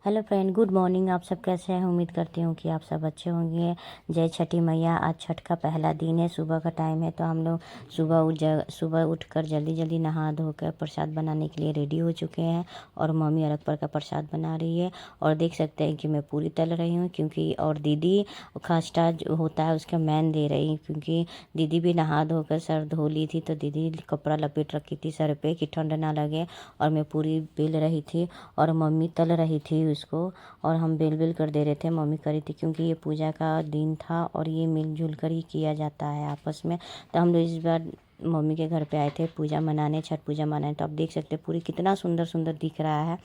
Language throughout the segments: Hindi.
Hello friend, good morning. आप सब कैसे हैं? उम्मीद करती हूँ कि आप सब अच्छे होंगे। जय छठी मैया। आज छठ का पहला दिन है, सुबह का टाइम है, तो हम लोग सुबह उठकर जल्दी जल्दी नहा धोकर प्रसाद बनाने के लिए रेडी हो चुके हैं। और मम्मी अरग पर का प्रसाद बना रही है। और देख सकते हैं कि मैं पूरी तल रही हूँ, क्योंकि और दीदी खास्टा जो होता है उसका मैन दे रही है, क्योंकि दीदी भी नहा धोकर सर धो ली थी, तो दीदी कपड़ा लपेट रखी थी सर पे कि ठंड ना लगे। और मैं पूरी बेल रही थी और मम्मी तल रही थी उसको, और हम बेल बेल कर दे रहे थे। मम्मी करी थी, क्योंकि ये पूजा का दिन था और ये मिलजुल कर ही किया जाता है आपस में। तो हम लोग इस बार मम्मी के घर पे आए थे पूजा मनाने, छठ पूजा मनाने। तो आप देख सकते हैं पूरी कितना सुंदर सुंदर दिख रहा है।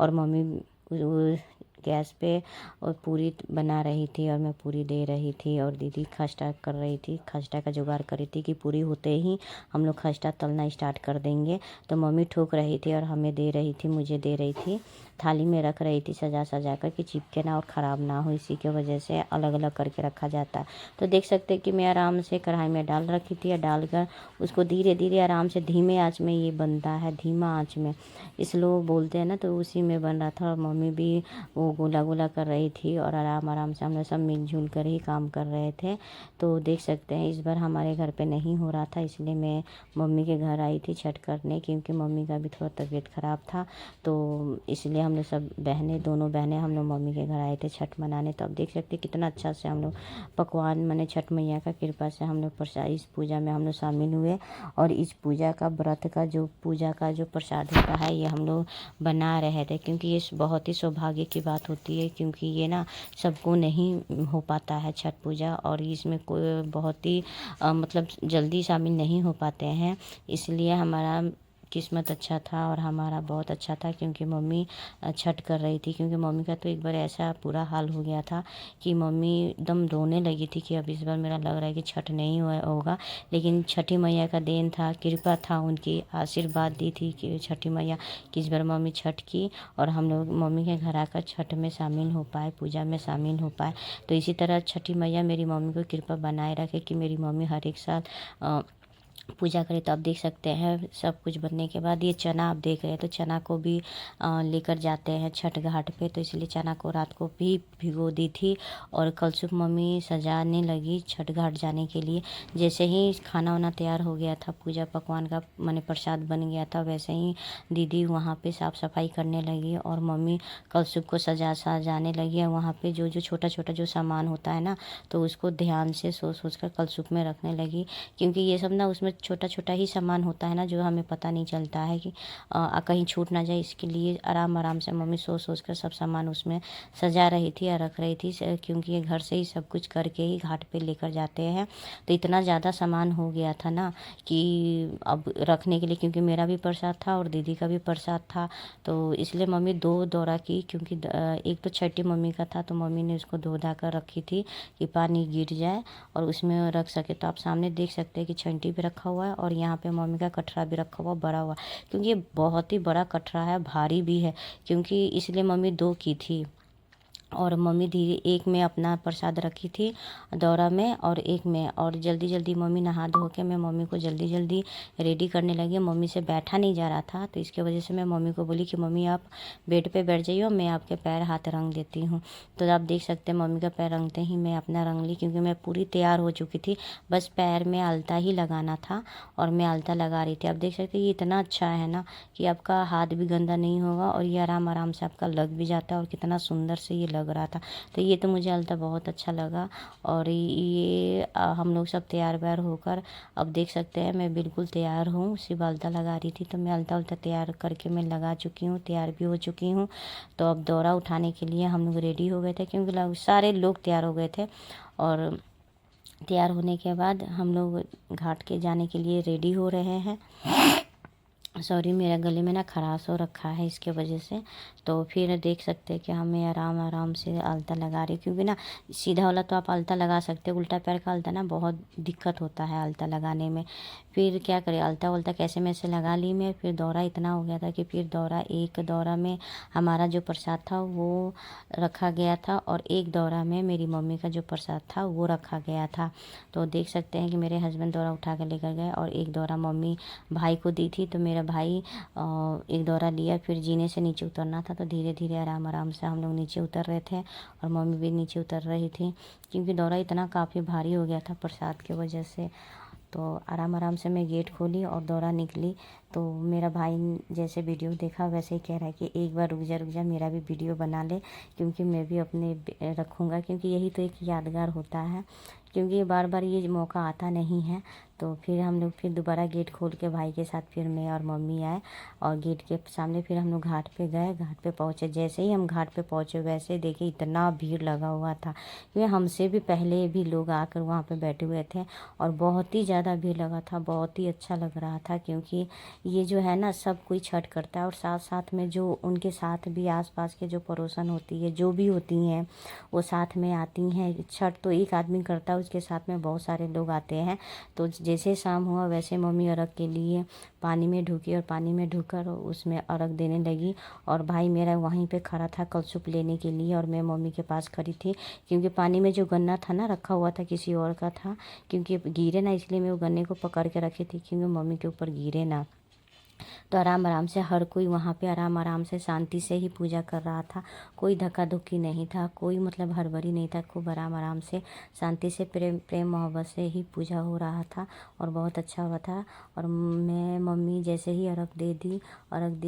और मम्मी गैस पे और पूरी बना रही थी और मैं पूरी दे रही थी, और दीदी खस्ता कर रही थी, खस्ता का जुगाड़ कर रही थी कि पूरी होते ही हम लोग खस्ता तलना स्टार्ट कर देंगे। तो मम्मी ठोक रही थी और हमें दे रही थी, मुझे दे रही थी, थाली में रख रही थी सजा सजा कर कि चिपके ना और ख़राब ना हो, इसी की वजह से अलग अलग करके रखा जाता है। तो देख सकते हैं कि मैं आराम से कढ़ाई में डाल रखी थी, और डालकर उसको धीरे धीरे आराम से धीमे आंच में ये बनता है, धीमा आंच में स्लो बोलते हैं ना, तो उसी में बन रहा था। और मम्मी भी वो गोला गोला कर रही थी, और आराम आराम से हम लोग सब मिलजुल कर ही काम कर रहे थे। तो देख सकते हैं इस बार हमारे घर पे नहीं हो रहा था, इसलिए मैं मम्मी के घर आई थी छठ करने, क्योंकि मम्मी का भी थोड़ा तबीयत ख़राब था। तो इसलिए हम लोग सब बहनें, दोनों बहनें हम लोग मम्मी के घर आए थे छठ मनाने। तो अब देख सकते कितना अच्छा से हम लोग पकवान माने छठ मैया का कृपा से हम लोग प्रसाद इस पूजा में हम लोग शामिल हुए। और इस पूजा का व्रत का जो पूजा का जो प्रसाद होता है ये हम लोग बना रहे थे, क्योंकि ये बहुत ही सौभाग्य की बात होती है, क्योंकि ये ना सबको नहीं हो पाता है छठ पूजा, और इसमें कोई बहुत ही मतलब जल्दी शामिल नहीं हो पाते हैं। इसलिए हमारा किस्मत अच्छा था और हमारा बहुत अच्छा था, क्योंकि मम्मी छठ कर रही थी। क्योंकि मम्मी का तो एक बार ऐसा बुरा हाल हो गया था कि मम्मी एकदम रोने लगी थी कि अब इस बार मेरा लग रहा है कि छठ नहीं होगा। लेकिन छठी मैया का देन था, कृपा था, उनकी आशीर्वाद दी थी कि छठी मैया कि इस बार मम्मी छठ की, और हम लोग मम्मी के घर आकर छठ में शामिल हो पाए, पूजा में शामिल हो पाए। तो इसी तरह छठी मैया मेरी मम्मी को कृपा बनाए रखे कि मेरी मम्मी हर एक साल पूजा करें। तो आप देख सकते हैं सब कुछ बनने के बाद ये चना आप देख रहे हैं, तो चना को भी लेकर जाते हैं छठ घाट पे, तो इसलिए चना को रात को भी भिगो दी थी। और कल सुबह मम्मी सजाने लगी छठ घाट जाने के लिए। जैसे ही खाना वाना तैयार हो गया था, पूजा पकवान का माने प्रसाद बन गया था, वैसे ही दीदी वहाँ पे साफ़ सफाई करने लगी, और मम्मी कल सुबह को सजाने लगी। और वहाँ पे जो जो छोटा छोटा जो सामान होता है ना, तो उसको ध्यान से सोच सोच कर कल सुबह में रखने लगी, क्योंकि ये सब ना उसमें छोटा छोटा ही सामान होता है ना, जो हमें पता नहीं चलता है कि कहीं छूट ना जाए। इसके लिए आराम आराम से मम्मी सोच सोच कर सब सामान उसमें सजा रही थी या रख रही थी, क्योंकि ये घर से ही सब कुछ करके ही घाट पे लेकर जाते हैं। तो इतना ज़्यादा सामान हो गया था ना कि अब रखने के लिए, क्योंकि मेरा भी प्रसाद था और दीदी का भी प्रसाद था, तो इसलिए मम्मी दो दौरा की, क्योंकि एक तो छठी मम्मी का था, तो मम्मी ने उसको धो धा कर रखी थी कि पानी गिर जाए और उसमें रख सके। तो आप सामने देख सकते हैं कि छंटी भी रखा हुआ है, और यहाँ पे मम्मी का कटरा भी रखा हुआ बड़ा हुआ, क्योंकि ये बहुत ही बड़ा कटरा है, भारी भी है, क्योंकि इसलिए मम्मी दो की थी। और मम्मी धीरे एक में अपना प्रसाद रखी थी दौरा में, और एक में, और जल्दी जल्दी मम्मी नहा धो के मैं मम्मी को जल्दी जल्दी रेडी करने लगी। मम्मी से बैठा नहीं जा रहा था, तो इसके वजह से मैं मम्मी को बोली कि मम्मी आप बेड पे बैठ जाइए, मैं आपके पैर हाथ रंग देती हूँ। तो आप देख सकते हैं मम्मी का पैर रंगते ही मैं अपना रंग ली, क्योंकि मैं पूरी तैयार हो चुकी थी, बस पैर में आलता ही लगाना था, और मैं आलता लगा रही थी। आप देख सकते हैं ये इतना अच्छा है ना कि आपका हाथ भी गंदा नहीं होगा, और ये आराम आराम से आपका लग भी जाता है, और कितना सुंदर से ये लग रहा था। तो ये तो मुझे अलता बहुत अच्छा लगा। और ये हम लोग सब तैयार व्यार होकर, अब देख सकते हैं मैं बिल्कुल तैयार हूँ, सिर्फ अलता लगा रही थी। तो मैं अलता उल्टा तैयार करके मैं लगा चुकी हूँ, तैयार भी हो चुकी हूँ। तो अब दौरा उठाने के लिए हम लोग रेडी हो गए थे, क्योंकि सारे लोग तैयार हो गए थे। और तैयार होने के बाद हम लोग घाट के जाने के लिए रेडी हो रहे हैं। सॉरी, मेरा गले में ना खराश हो रखा है, इसके वजह से। तो फिर देख सकते हैं कि हमें आराम आराम से आलता लगा रही, क्योंकि ना सीधा वाला तो आप आलता लगा सकते हैं, उल्टा पैर का आलता ना बहुत दिक्कत होता है आलता लगाने में। फिर क्या करें, आलता उल्टा कैसे में से लगा ली मैं। फिर दौरा इतना हो गया था कि फिर एक दौरा में हमारा जो प्रसाद था वो रखा गया था, और एक दौरा में मेरी मम्मी का जो प्रसाद था वो रखा गया था। तो देख सकते हैं कि मेरे हस्बैंड दौरा उठा कर लेकर गए, और एक दौरा मम्मी भाई को दी थी। तो मेरा भाई एक दौरा लिया, फिर जीने से नीचे उतरना था, तो धीरे धीरे आराम आराम से हम लोग नीचे उतर रहे थे और मम्मी भी नीचे उतर रही थी, क्योंकि दौरा इतना काफ़ी भारी हो गया था प्रसाद की वजह से। तो आराम आराम से मैं गेट खोली और दौरा निकली। तो मेरा भाई जैसे वीडियो देखा वैसे ही कह रहा है कि एक बार रुक जा मेरा भी वीडियो बना ले, क्योंकि मैं भी अपने रखूँगा, क्योंकि यही तो एक यादगार होता है, क्योंकि बार बार ये मौका आता नहीं है। तो फिर हम लोग फिर दोबारा गेट खोल के भाई के साथ फिर मैं और मम्मी आए और गेट के सामने फिर हम लोग घाट पे गए। घाट पे पहुँचे, जैसे ही हम घाट पे पहुँचे वैसे देखिए इतना भीड़ लगा हुआ था, क्योंकि हमसे भी पहले भी लोग आकर वहाँ पे बैठे हुए थे और बहुत ही ज़्यादा भीड़ लगा था। बहुत ही अच्छा लग रहा था, क्योंकि ये जो है ना सब कोई छठ करता है और साथ साथ में जो उनके साथ भी आसपास के जो पड़ोसन होती है जो भी होती हैं वो साथ में आती हैं। छठ तो एक आदमी करता है, उसके साथ में बहुत सारे लोग आते हैं। तो जैसे शाम हुआ वैसे मम्मी अर्घ के लिए पानी में ढुकी और पानी में ढुककर उसमें अर्घ देने लगी, और भाई मेरा वहीं पे खड़ा था कलशुप लेने के लिए और मैं मम्मी के पास खड़ी थी, क्योंकि पानी में जो गन्ना था ना रखा हुआ था किसी और का था, क्योंकि गिरे ना, इसलिए मैं वो गन्ने को पकड़ के रखी थी क्योंकि मम्मी के ऊपर गिरे ना। तो आराम आराम से हर कोई वहाँ पे आराम आराम से शांति से ही पूजा कर रहा था, कोई धक्का धुक्की नहीं था, कोई मतलब हड़बड़ी नहीं था, खूब आराम आराम से शांति से प्रेम प्रेम मोहब्बत से ही पूजा हो रहा था और बहुत अच्छा हुआ था। और मैं मम्मी जैसे ही अर्घ दे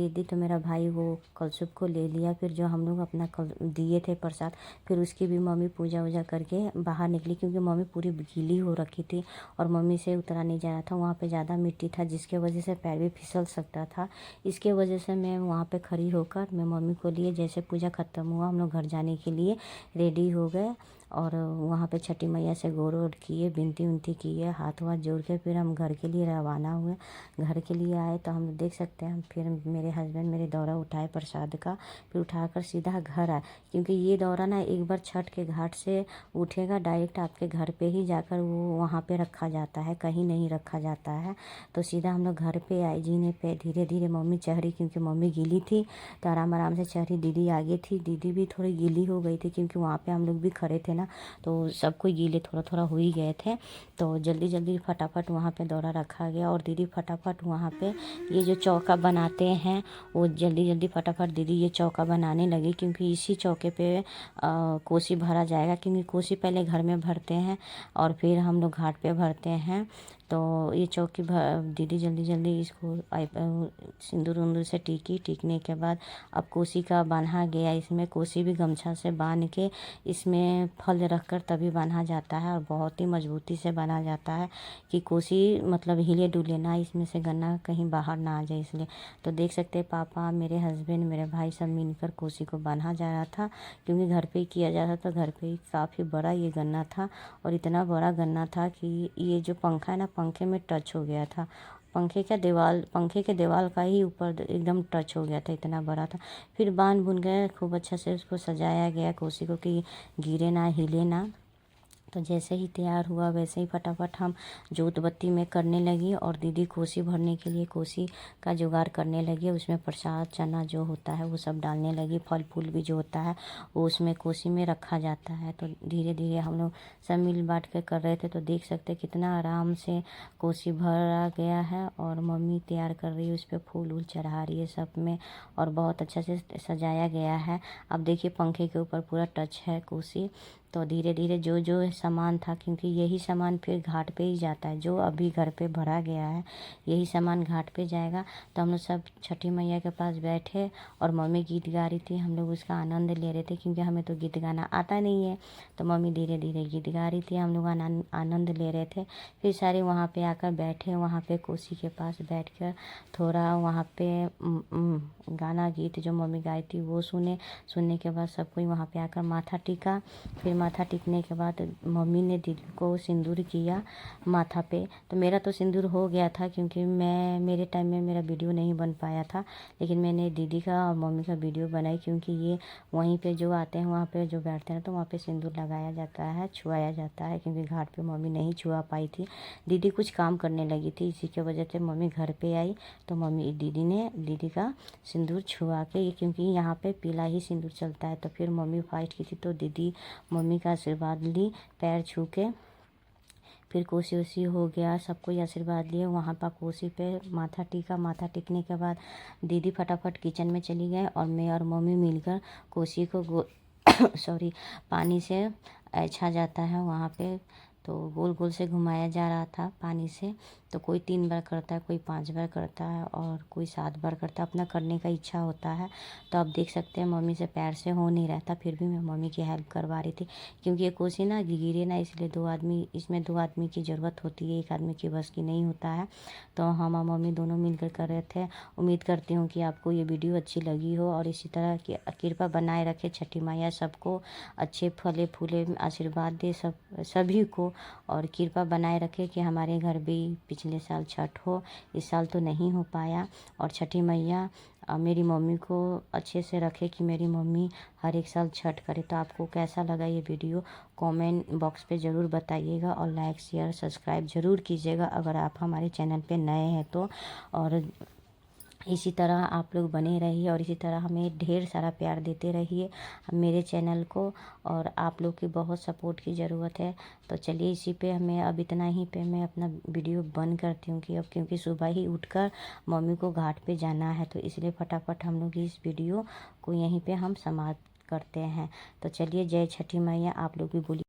दी तो मेरा भाई वो कलशुप को ले लिया, फिर जो हम लोग अपना दिए थे प्रसाद, फिर उसकी भी मम्मी पूजा वूजा करके बाहर निकली, क्योंकि मम्मी पूरी गीली हो रखी थी और मम्मी से उतरा नहीं जा रहा था, वहाँ पे ज़्यादा मिट्टी था जिसके वजह से पैर भी फिसल सकता था। इसके वजह से मैं वहाँ पे खड़ी होकर मैं मम्मी को लिए, जैसे पूजा ख़त्म हुआ हम लोग घर जाने के लिए रेडी हो गए और वहाँ पे छठी मैया से गोड़ वोड़ किए, विनती उनती किए, हाथ वाथ जोड़ के फिर हम घर के लिए रवाना हुए। घर के लिए आए तो हम देख सकते हैं, फिर मेरे हस्बैंड मेरे दौरा उठाए प्रसाद का, फिर उठाकर सीधा घर आए, क्योंकि ये दौरा ना एक बार छठ के घाट से उठेगा डायरेक्ट आपके घर पे ही जाकर वो वहाँ पे रखा जाता है, कहीं नहीं रखा जाता है। तो सीधा हम लोग घर पे आए जीने पे, धीरे धीरे मम्मी चढ़ी, क्योंकि मम्मी गीली थी तो आराम आराम से चढ़ी। दीदी आगे थी, दीदी भी थोड़ी गीली हो गई थी, क्योंकि वहाँ पे हम लोग भी खड़े थे ना, तो सब कोई गीले थोड़ा थोड़ा हो ही गए थे। तो जल्दी जल्दी फटाफट वहाँ पे दौरा रखा गया और दीदी फटाफट वहाँ पे ये जो चौका बनाते हैं वो जल्दी जल्दी फटाफट दीदी ये चौका बनाने लगी, क्योंकि इसी चौके पे कोसी भरा जाएगा, क्योंकि कोसी पहले घर में भरते हैं और फिर हम लोग घाट पे भरते हैं। तो ये चौकी दीदी जल्दी जल्दी इसको सिंदूर उंदूर से टीकने के बाद अब कोसी का बांधा गया। इसमें कोसी भी गमछा से बांध के इसमें फल रखकर तभी बांधा जाता है और बहुत ही मजबूती से बांधा जाता है कि कोसी मतलब हिले डुले ना, इसमें से गन्ना कहीं बाहर ना आ जाए, इसलिए। तो देख सकते हैं पापा, मेरे हस्बैंड, मेरे भाई सब मिलकर कोसी को बांधा जा रहा था, क्योंकि घर पे ही किया जा रहा था। घर पे ही काफ़ी बड़ा ये गन्ना था और इतना बड़ा गन्ना था कि ये जो पंखा है ना, पंखे में टच हो गया था, पंखे के दीवार का ही ऊपर एकदम टच हो गया था, इतना बड़ा था। फिर बांध बुन गए, खूब अच्छा से उसको सजाया गया कोसी को कि गिरे ना, हिले ना। तो जैसे ही तैयार हुआ वैसे ही फटाफट हम जोत बत्ती में करने लगी और दीदी कोसी भरने के लिए कोसी का जुगाड़ करने लगी। उसमें प्रसाद चना जो होता है वो सब डालने लगी, फल फूल भी जो होता है वो उसमें कोसी में रखा जाता है। तो धीरे धीरे हम लोग सब मिल बांट के कर रहे थे। तो देख सकते कितना आराम से कोसी भरा गया है और मम्मी तैयार कर रही है, उस पर फूल वूल चढ़ा रही है सब में और बहुत अच्छा से सजाया गया है। अब देखिए पंखे के ऊपर पूरा टच है कोसी। तो धीरे धीरे जो जो सामान था, क्योंकि यही सामान फिर घाट पे ही जाता है, जो अभी घर पे भरा गया है यही सामान घाट पे जाएगा। तो हम लोग सब छठी मैया के पास बैठे और मम्मी गीत गा रही थी, हम लोग उसका आनंद ले रहे थे, क्योंकि हमें तो गीत गाना आता नहीं है। तो मम्मी धीरे धीरे गीत गा रही थी, हम लोग आनंद ले रहे थे। फिर सारे वहाँ पे आकर बैठे, वहाँ पे कोसी के पास बैठ कर थोड़ा वहाँ पे गाना गीत जो मम्मी गाई थी वो सुनने के बाद सब कोई वहाँ पे आकर माथा टेका। फिर माथा टेकने के बाद मम्मी ने दीदी को सिंदूर किया माथा पे। तो मेरा तो सिंदूर हो गया था, क्योंकि मेरे टाइम में मेरा वीडियो नहीं बन पाया था, लेकिन मैंने दीदी का और मम्मी का वीडियो बनाई, क्योंकि ये वहीं पे जो आते हैं वहाँ पे जो बैठते हैं तो वहाँ पे सिंदूर लगाया जाता है, छुआया जाता है, क्योंकि घाट पे मम्मी नहीं छुआ पाई थी। दीदी कुछ काम करने लगी थी, इसी की वजह से मम्मी घर पे आई। तो मम्मी दीदी ने दीदी का सिंदूर छुआ के, क्योंकि यहाँ पे पीला ही सिंदूर चलता है, तो फिर मम्मी फाइट की थी तो दीदी मम्मी का आशीर्वाद ली पैर छू के। फिर कोसी वोसी हो गया, सबको आशीर्वाद लिए, वहाँ पर कोसी पे माथा टेका। माथा टेकने के बाद दीदी फटाफट किचन में चली गए और मैं और मम्मी मिलकर कोसी को सॉरी पानी से ऐछा जाता है वहाँ पे, तो गोल गोल से घुमाया जा रहा था पानी से। तो कोई 3 बार करता है, कोई 5 बार करता है और कोई 7 बार करता है, अपना करने का इच्छा होता है। तो आप देख सकते हैं मम्मी से पैर से हो नहीं रहा था, फिर भी मैं मम्मी की हेल्प करवा रही थी, क्योंकि ये कोसी ना गिरे ना, इसलिए 2 आदमी, इसमें 2 आदमी की ज़रूरत होती है, एक आदमी की बस की नहीं होता है। तो हम और मम्मी दोनों मिलकर कर रहे थे। उम्मीद करती हूँ कि आपको ये वीडियो अच्छी लगी हो और इसी तरह की कृपा बनाए रखे छठी मैया सबको अच्छे फले फूले आशीर्वाद दे सभी को, और कृपा बनाए रखे कि हमारे घर भी पिछले साल छठ हो, इस साल तो नहीं हो पाया। और छठी मैया मेरी मम्मी को अच्छे से रखे कि मेरी मम्मी हर एक साल छठ करे। तो आपको कैसा लगा ये वीडियो कमेंट बॉक्स पे ज़रूर बताइएगा और लाइक शेयर सब्सक्राइब ज़रूर कीजिएगा अगर आप हमारे चैनल पे नए हैं तो। और इसी तरह आप लोग बने रहिए और इसी तरह हमें ढेर सारा प्यार देते रहिए मेरे चैनल को, और आप लोग की बहुत सपोर्ट की ज़रूरत है। तो चलिए इसी पे हमें अब इतना ही पे मैं अपना वीडियो बंद करती हूँ कि अब क्योंकि सुबह ही उठकर मम्मी को घाट पे जाना है, तो इसलिए फटाफट हम लोग इस वीडियो को यहीं पे हम समाप्त करते हैं। तो चलिए जय छठी मैया, आप लोग भी बोलिए।